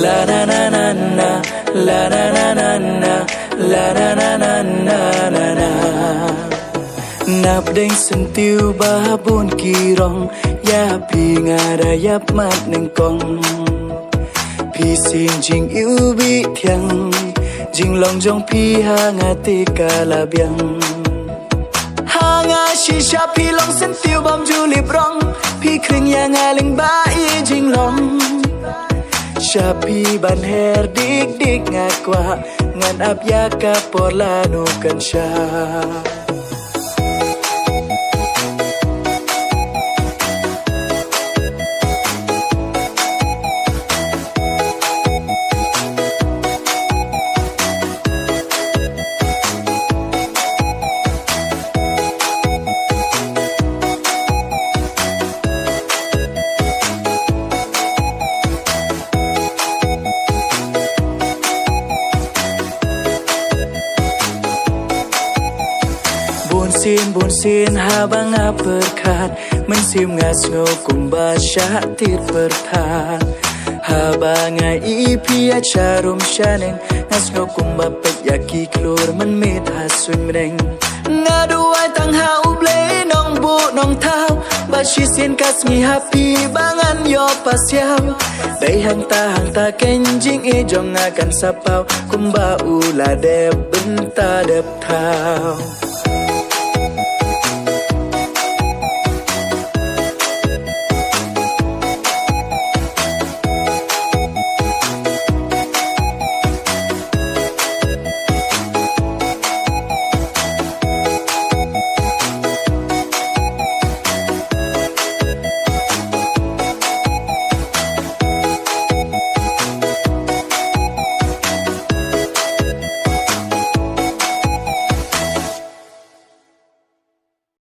la na na na na la na na na na la na na na na na na Nạp đánh sân tiêu ba bốn kỳ rong Ya pi ngà đà yap mát nâng cong Pi xin jing yêu bi thiang Jing lòng jong pi ha ngà tê ca la biang Ha ngà shi sha pi lòng sân tiêu bom du lip rong Pi kring ya ngà linh ba y jing lòng Sha pi ban her dik dik ngà qua Ngan ap ya ka por la no kan sha Buồn xin ha bang a perkat men sim ngas ngo kumba shatir pertat ha banga I pia charum shanen ngas ngo kumba pek yaki klor men mit ha swing mreng nga duai tang ha uble nong bu nong thao ba shi sin kas ngi happy bangan yo pasiao dai hang ta ken jing e jong nga kan sapao kumba ula deb ta deb thao